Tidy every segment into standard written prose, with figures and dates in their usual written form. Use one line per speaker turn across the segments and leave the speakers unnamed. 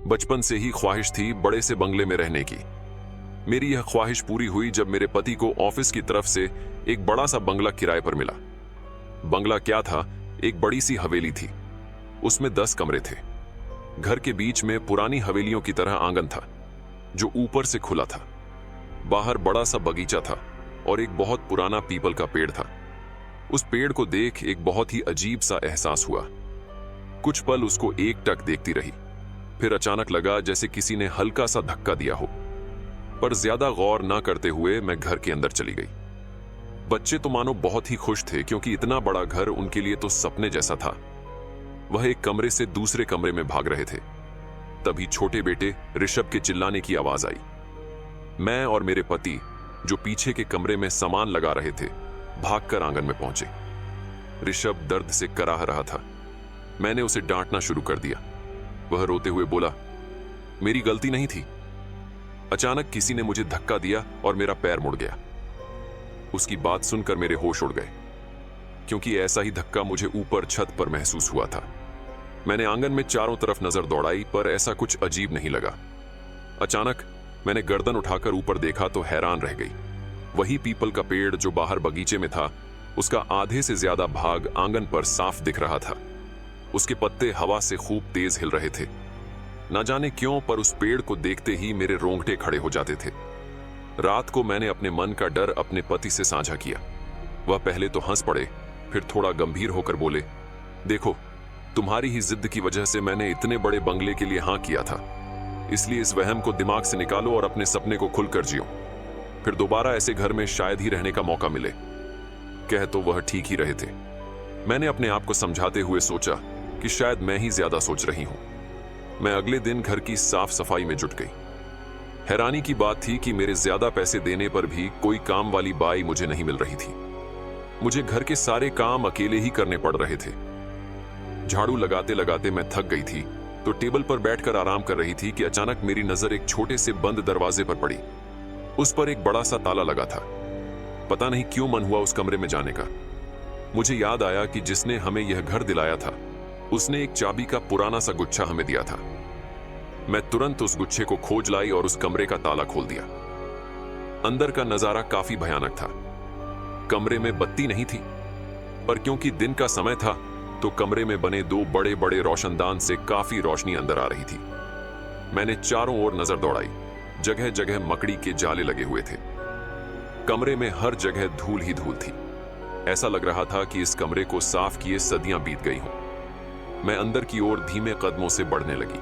बचपन से ही ख्वाहिश थी बड़े से बंगले में रहने की। मेरी यह ख्वाहिश पूरी हुई जब मेरे पति को ऑफिस की तरफ से एक बड़ा सा बंगला किराए पर मिला। बंगला क्या था, एक बड़ी सी हवेली थी। उसमें 10 कमरे थे। घर के बीच में पुरानी हवेलियों की तरह आंगन था जो ऊपर से खुला था। बाहर बड़ा सा बगीचा था और एक बहुत पुराना पीपल का पेड़ था। उस पेड़ को देख एक बहुत ही अजीब सा एहसास हुआ। कुछ पल उसको एकटक देखती रही, फिर अचानक लगा जैसे किसी ने हल्का सा धक्का दिया हो। पर ज्यादा गौर ना करते हुए मैं घर के अंदर चली गई। बच्चे तो मानो बहुत ही खुश थे क्योंकि इतना बड़ा घर उनके लिए तो सपने जैसा था। वह एक कमरे से दूसरे कमरे में भाग रहे थे। तभी छोटे बेटे ऋषभ के चिल्लाने की आवाज आई। मैं और मेरे पति, जो पीछे के कमरे में सामान लगा रहे थे, भागकर आंगन में पहुंचे। ऋषभ दर्द से कराह रहा था। मैंने उसे डांटना शुरू कर दिया। वह रोते हुए बोला, मेरी गलती नहीं थी। अचानक किसी ने मुझे धक्का दिया और मेरा पैर मुड़ गया। उसकी बात सुनकर मेरे होश उड़ गए, क्योंकि ऐसा ही धक्का मुझे ऊपर छत पर महसूस हुआ था। मैंने आंगन में चारों तरफ नजर दौड़ाई, पर ऐसा कुछ अजीब नहीं लगा। अचानक मैंने गर्दन उठाकर ऊपर देखा तो हैरान रह गई। वही पीपल का पेड़ जो बाहर बगीचे में था, उसका आधे से ज्यादा भाग आंगन पर साफ दिख रहा था। उसके पत्ते हवा से खूब तेज हिल रहे थे। ना जाने क्यों, पर उस पेड़ को देखते ही मेरे रोंगटे खड़े हो जाते थे। रात को मैंने अपने मन का डर अपने पति से साझा किया। वह पहले तो हंस पड़े, फिर थोड़ा गंभीर होकर बोले, देखो, तुम्हारी ही जिद की वजह से मैंने इतने बड़े बंगले के लिए हाँ किया था। इसलिए इस वहम को दिमाग से निकालो और अपने सपने को खुलकर जियो। फिर दोबारा ऐसे घर में शायद ही रहने का मौका मिले। कह तो वह ठीक ही रहे थे। मैंने अपने आप को समझाते हुए सोचा कि शायद मैं ही ज्यादा सोच रही हूं। मैं अगले दिन घर की साफ सफाई में जुट गई। हैरानी की बात थी कि मेरे ज्यादा पैसे देने पर भी कोई काम वाली बाई मुझे नहीं मिल रही थी। मुझे घर के सारे काम अकेले ही करने पड़ रहे थे। झाड़ू लगाते लगाते मैं थक गई थी, तो टेबल पर बैठकर आराम कर रही थी कि अचानक मेरी नजर एक छोटे से बंद दरवाजे पर पड़ी। उस पर एक बड़ा सा ताला लगा था। पता नहीं क्यों मन हुआ उस कमरे में जाने का। मुझे याद आया कि जिसने हमें यह घर दिलाया था, उसने एक चाबी का पुराना सा गुच्छा हमें दिया था। मैं तुरंत उस गुच्छे को खोज लाई और उस कमरे का ताला खोल दिया। अंदर का नजारा काफी भयानक था। कमरे में बत्ती नहीं थी, पर क्योंकि दिन का समय था तो कमरे में बने 2 बड़े बड़े रोशनदान से काफी रोशनी अंदर आ रही थी। मैंने चारों ओर नजर दौड़ाई। जगह जगह मकड़ी के जाले लगे हुए थे। कमरे में हर जगह धूल ही धूल थी। ऐसा लग रहा था कि इस कमरे को साफ किए सदियां बीत गई हों। मैं अंदर की ओर धीमे कदमों से बढ़ने लगी।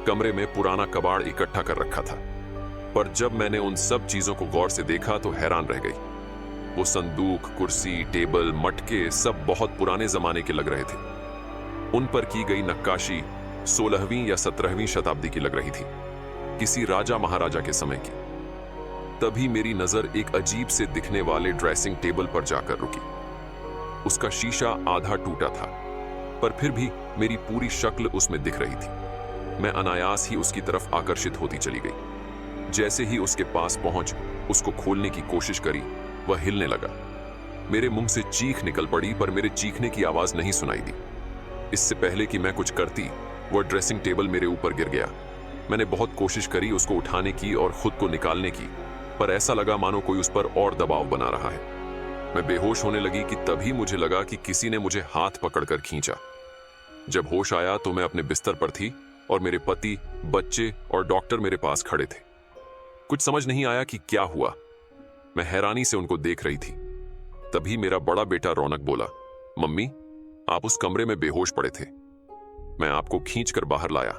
कमरे में पुराना कबाड़ इकट्ठा कर रखा था, पर जब मैंने उन सब चीजों को गौर से देखा तो हैरान रह गई। वो संदूक, कुर्सी, टेबल, मटके सब बहुत पुराने जमाने के लग रहे थे। उन पर की गई नक्काशी 16वीं या 17वीं शताब्दी की लग रही थी, किसी राजा महाराजा के समय की। तभी मेरी नजर एक अजीब से दिखने वाले ड्रेसिंग टेबल पर जाकर रुकी। उसका शीशा आधा टूटा था, पर फिर भी मेरी पूरी शक्ल उसमें दिख रही थी। मैं अनायास ही उसकी तरफ आकर्षित होती चली गई। जैसे ही उसके पास पहुंच उसको खोलने की कोशिश करी, वह हिलने लगा। मेरे मुंह से चीख निकल पड़ी, पर मेरे चीखने की आवाज नहीं सुनाई दी। इससे पहले कि मैं कुछ करती, वह ड्रेसिंग टेबल मेरे ऊपर गिर गया। मैंने बहुत कोशिश करी उसको उठाने की और खुद को निकालने की, पर ऐसा लगा मानो कोई उस पर और दबाव बना रहा है। मैं बेहोश होने लगी कि तभी मुझे लगा कि किसी ने मुझे हाथ पकड़कर खींचा। जब होश आया तो मैं अपने बिस्तर पर थी और मेरे पति, बच्चे और डॉक्टर मेरे पास खड़े थे। कुछ समझ नहीं आया कि क्या हुआ। मैं हैरानी से उनको देख रही थी। तभी मेरा बड़ा बेटा रौनक बोला, मम्मी, आप उस कमरे में बेहोश पड़े थे। मैं आपको खींचकर बाहर लाया।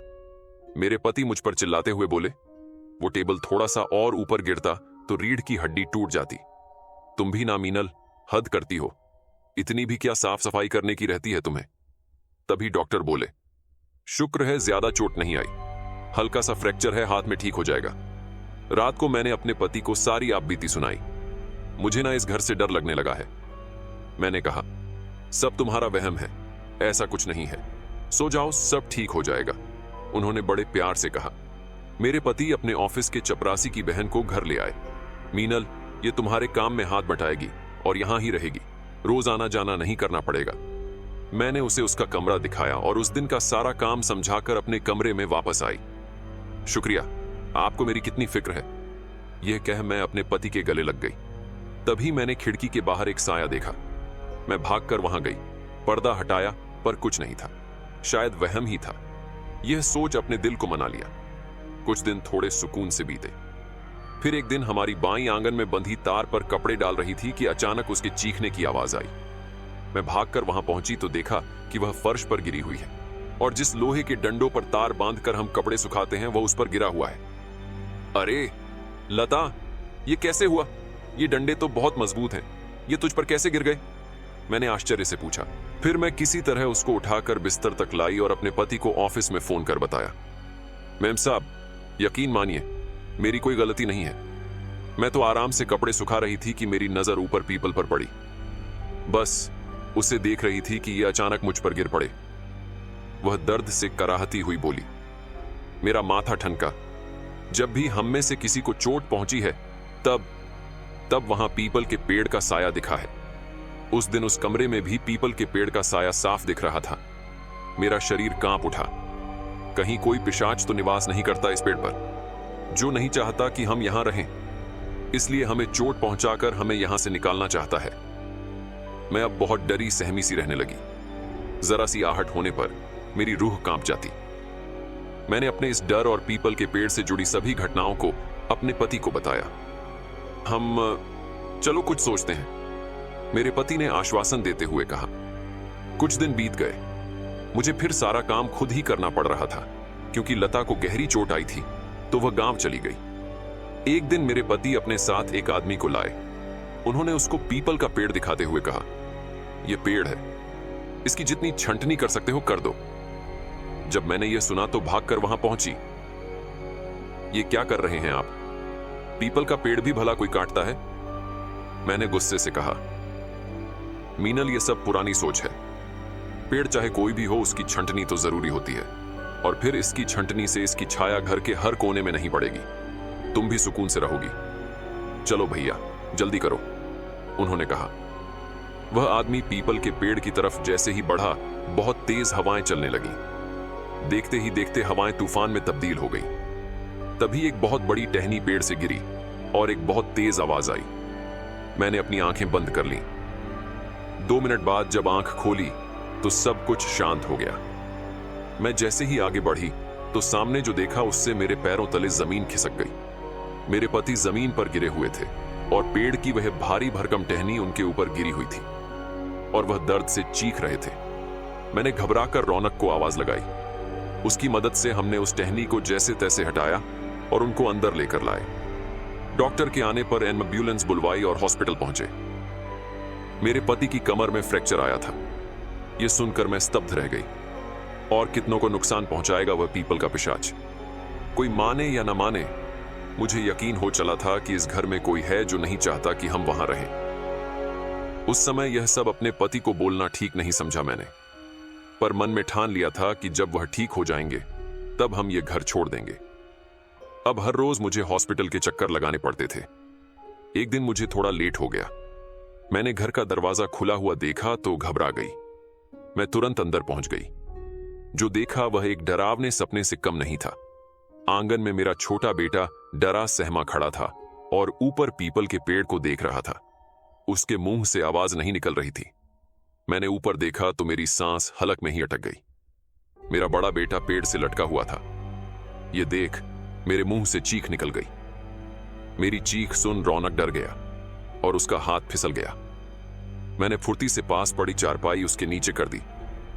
मेरे पति मुझ पर चिल्लाते हुए बोले, वो टेबल थोड़ा सा और ऊपर गिरता तो रीढ़ की हड्डी टूट जाती। तुम भी ना मीनल, हद करती हो। इतनी भी क्या साफ सफाई करने की रहती है तुम्हें। तभी डॉक्टर बोले, शुक्र है ज्यादा चोट नहीं आई, हल्का सा फ्रैक्चर है, हाथ में ठीक हो जाएगा। रात को मैंने अपने पति को सारी आपबीती सुनाई। मुझे ना इस घर से डर लगने लगा है। मैंने कहा, सब तुम्हारा वहम है, ऐसा कुछ नहीं है, सो जाओ, सब ठीक हो जाएगा। उन्होंने बड़े प्यार से कहा। मेरे पति अपने ऑफिस के चपरासी की बहन को घर ले आए। मीनल, ये तुम्हारे काम में हाथ बटाएगी और यहां ही रहेगी, रोज आना जाना नहीं करना पड़ेगा। मैंने उसे उसका कमरा दिखाया और उस दिन का सारा काम समझाकर अपने कमरे में वापस आई। शुक्रिया, आपको मेरी कितनी फिक्र है। यह कह मैं अपने पति के गले लग गई। तभी मैंने खिड़की के बाहर एक साया देखा। मैं भागकर वहां गई, पर्दा हटाया, पर कुछ नहीं था। शायद वहम ही था। यह सोच अपने दिल को मना लिया। कुछ दिन थोड़े सुकून से बीते। फिर एक दिन हमारी बाईं आंगन में बंधी तार पर कपड़े डाल रही थी कि अचानक उसके चीखने की आवाज आई। मैं भागकर वहां पहुंची तो देखा कि वह फर्श पर गिरी हुई है और जिस लोहे के डंडों पर तार बांधकर हम कपड़े सुखाते हैं वह उस पर गिरा हुआ है। अरे लता, ये कैसे हुआ? ये डंडे तो बहुत मजबूत हैं, ये तुझ पर कैसे गिर गए? मैंने आश्चर्य से पूछा। फिर मैं किसी तरह उसको उठाकर बिस्तर तक लाई और अपने पति को ऑफिस में फोन कर बताया। मैम साहब, यकीन मानिए, मेरी कोई गलती नहीं है। मैं तो आराम से कपड़े सुखा रही थी कि मेरी नजर ऊपर पीपल पर पड़ी। बस उसे देख रही थी कि यह अचानक मुझ पर गिर पड़े। वह दर्द से कराहती हुई बोली। मेरा माथा ठनका। जब भी हम में से किसी को चोट पहुंची है तब वहां पीपल के पेड़ का साया दिखा है। उस दिन उस कमरे में भी पीपल के पेड़ का साया साफ दिख रहा था। मेरा शरीर कांप उठा। कहीं कोई पिशाच तो निवास नहीं करता इस पेड़ पर, जो नहीं चाहता कि हम यहां रहें, इसलिए हमें चोट पहुंचाकर हमें यहां से निकालना चाहता है। मैं अब बहुत डरी सहमी सी रहने लगी। जरा सी आहट होने पर मेरी रूह कांप जाती। मैंने अपने इस डर और पीपल के पेड़ से जुड़ी सभी घटनाओं को अपने पति को बताया। चलो कुछ सोचते हैं, मेरे पति ने आश्वासन देते हुए कहा। कुछ दिन बीत गए। मुझे फिर सारा काम खुद ही करना पड़ रहा था, क्योंकि लता को गहरी चोट आई थी तो वह गांव चली गई। एक दिन मेरे पति अपने साथ एक आदमी को लाए। उन्होंने उसको पीपल का पेड़ दिखाते हुए कहा, यह पेड़ है, इसकी जितनी छंटनी कर सकते हो कर दो। जब मैंने यह सुना तो भागकर वहां पहुंची। ये क्या कर रहे हैं आप? पीपल का पेड़ भी भला कोई काटता है? मैंने गुस्से से कहा। मीनल, ये सब पुरानी सोच है। पेड़ चाहे कोई भी हो, उसकी छंटनी तो जरूरी होती है, और फिर इसकी छंटनी से इसकी छाया घर के हर कोने में नहीं पड़ेगी। तुम भी सुकून से रहोगी। चलो भैया, जल्दी करो, उन्होंने कहा। वह आदमी पीपल के पेड़ की तरफ जैसे ही बढ़ा, बहुत तेज हवाएं चलने लगी। देखते ही देखते हवाएं तूफान में तब्दील हो गई। तभी एक बहुत बड़ी टहनी पेड़ से गिरी और एक बहुत तेज आवाज आई। मैंने अपनी आंखें बंद कर लीं। 2 मिनट बाद जब आंख खोली तो सब कुछ शांत हो गया। मैं जैसे ही आगे बढ़ी तो सामने जो देखा उससे मेरे पैरों तले जमीन खिसक गई। मेरे पति जमीन पर गिरे हुए थे और पेड़ की वह भारी भरकम टहनी उनके ऊपर गिरी हुई थी और वह दर्द से चीख रहे थे। मैंने घबराकर रौनक को आवाज लगाई। उसकी मदद से हमने उस टहनी को जैसे तैसे हटाया और उनको अंदर लेकर लाए। डॉक्टर के आने पर एम्बुलेंस बुलवाई और हॉस्पिटल पहुंचे। मेरे पति की कमर में फ्रैक्चर आया था। यह सुनकर मैं स्तब्ध रह गई। और कितनों को नुकसान पहुंचाएगा वह पीपल का पिशाच? कोई माने या ना माने, मुझे यकीन हो चला था कि इस घर में कोई है जो नहीं चाहता कि हम वहां रहें। उस समय यह सब अपने पति को बोलना ठीक नहीं समझा मैंने, पर मन में ठान लिया था कि जब वह ठीक हो जाएंगे तब हम ये घर छोड़ देंगे। अब हर रोज मुझे हॉस्पिटल के चक्कर लगाने पड़ते थे। एक दिन मुझे थोड़ा लेट हो गया। मैंने घर का दरवाजा खुला हुआ देखा तो घबरा गई। मैं तुरंत अंदर पहुंच गई। जो देखा वह एक डरावने सपने से कम नहीं था। आंगन में मेरा छोटा बेटा डरा सहमा खड़ा था और ऊपर पीपल के पेड़ को देख रहा था। उसके मुंह से आवाज नहीं निकल रही थी। मैंने ऊपर देखा तो मेरी सांस हलक में ही अटक गई। मेरा बड़ा बेटा पेड़ से लटका हुआ था। यह देख मेरे मुंह से चीख निकल गई। मेरी चीख सुन रौनक डर गया और उसका हाथ फिसल गया। मैंने फुर्ती से पास पड़ी चारपाई उसके नीचे कर दी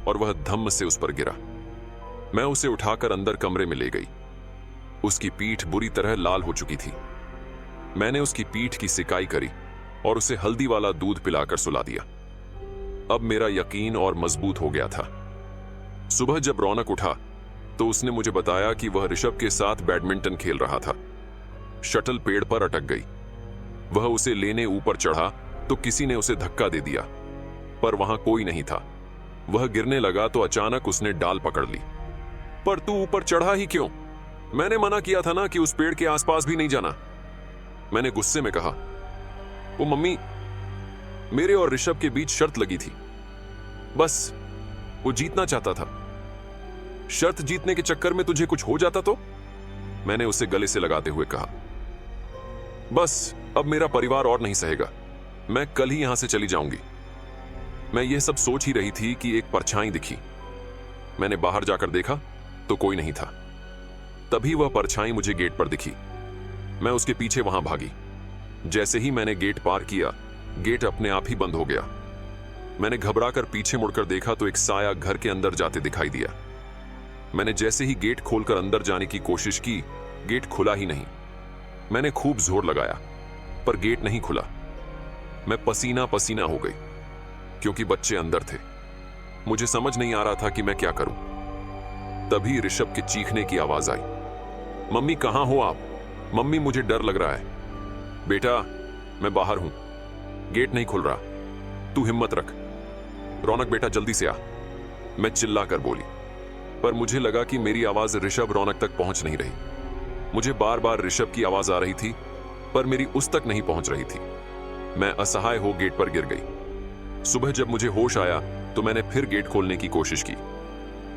और वह धम्म से उस पर गिरा। मैं उसे उठाकर अंदर कमरे में ले गई। उसकी पीठ बुरी तरह लाल हो चुकी थी। मैंने उसकी पीठ की सिकाई करी और उसे हल्दी वाला दूध पिलाकर सुला दिया। अब मेरा यकीन और मजबूत हो गया था। सुबह जब रौनक उठा तो उसने मुझे बताया कि वह ऋषभ के साथ बैडमिंटन खेल रहा था। शटल पेड़ पर अटक गई। वह उसे लेने ऊपर चढ़ा तो किसी ने उसे धक्का दे दिया, पर वहां कोई नहीं था। वह गिरने लगा तो अचानक उसने डाल पकड़ ली। पर तू ऊपर चढ़ा ही क्यों? मैंने मना किया था ना कि उस पेड़ के आसपास भी नहीं जाना। मैंने गुस्से में कहा। वो मम्मी, मेरे और ऋषभ के बीच शर्त लगी थी। बस वो जीतना चाहता था। शर्त जीतने के चक्कर में तुझे कुछ हो जाता तो? मैंने उसे गले से लगाते हुए कहा, बस अब मेरा परिवार और नहीं सहेगा, मैं कल ही यहां से चली जाऊंगी। मैं यह सब सोच ही रही थी कि एक परछाई दिखी। मैंने बाहर जाकर देखा तो कोई नहीं था। तभी वह परछाई मुझे गेट पर दिखी। मैं उसके पीछे वहां भागी। जैसे ही मैंने गेट पार किया, गेट अपने आप ही बंद हो गया। मैंने घबराकर पीछे मुड़कर देखा तो एक साया घर के अंदर जाते दिखाई दिया। मैंने जैसे ही गेट खोलकर अंदर जाने की कोशिश की, गेट खुला ही नहीं। मैंने खूब जोर लगाया पर गेट नहीं खुला। मैं पसीना पसीना हो गई क्योंकि बच्चे अंदर थे। मुझे समझ नहीं आ रहा था कि मैं क्या करूं। तभी ऋषभ के चीखने की आवाज आई, मम्मी कहां हो आप? मम्मी मुझे डर लग रहा है। बेटा मैं बाहर हूं, गेट नहीं खुल रहा, तू हिम्मत रख। रौनक बेटा जल्दी से आ, मैं चिल्लाकर बोली। पर मुझे लगा कि मेरी आवाज ऋषभ रौनक तक पहुंच नहीं रही। मुझे बार बार ऋषभ की आवाज आ रही थी पर मेरी उस तक नहीं पहुंच रही थी। मैं असहाय हो गेट पर गिर गई। सुबह जब मुझे होश आया तो मैंने फिर गेट खोलने की कोशिश की।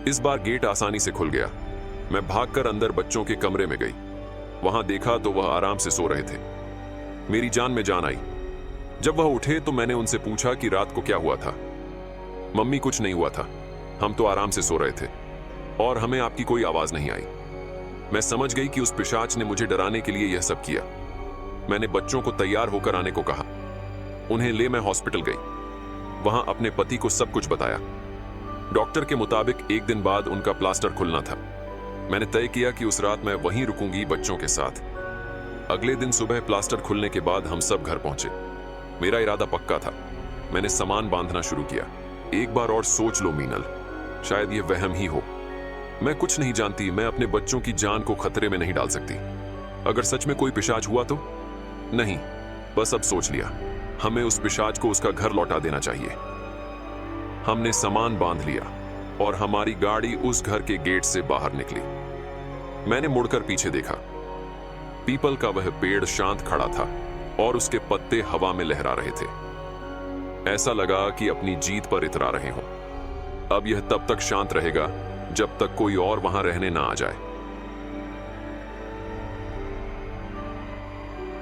इस बार गेट आसानी से खुल गया। मैं भागकर अंदर बच्चों के कमरे में गई। वहां देखा तो वह आराम से सो रहे थे। मेरी जान में जान आई। जब वह उठे तो मैंने उनसे पूछा कि रात को क्या हुआ था। मम्मी कुछ नहीं हुआ था, हम तो आराम से सो रहे थे और हमें आपकी कोई आवाज नहीं आई। मैं समझ गई कि उस पिशाच ने मुझे डराने के लिए यह सब किया। मैंने बच्चों को तैयार होकर आने को कहा। उन्हें ले मैं हॉस्पिटल गई। वहां अपने पति को सब कुछ बताया। डॉक्टर के मुताबिक एक दिन बाद उनका प्लास्टर खुलना था। मैंने तय किया कि उस रात मैं वहीं रुकूंगी बच्चों के साथ। अगले दिन सुबह प्लास्टर खुलने के बाद हम सब घर पहुंचे। मेरा इरादा पक्का था। मैंने सामान बांधना शुरू किया। एक बार और सोच लो मीनल, शायद यह वहम ही हो। मैं कुछ नहीं जानती, मैं अपने बच्चों की जान को खतरे में नहीं डाल सकती। अगर सच में कोई पिशाच हुआ तो? नहीं, बस अब सोच लिया, हमें उस पिशाच को उसका घर लौटा देना चाहिए। हमने सामान बांध लिया और हमारी गाड़ी उस घर के गेट से बाहर निकली। मैंने मुड़कर पीछे देखा। पीपल का वह पेड़ शांत खड़ा था और उसके पत्ते हवा में लहरा रहे थे। ऐसा लगा कि अपनी जीत पर इतरा रहे हों। अब यह तब तक शांत रहेगा जब तक कोई और वहां रहने ना आ जाए।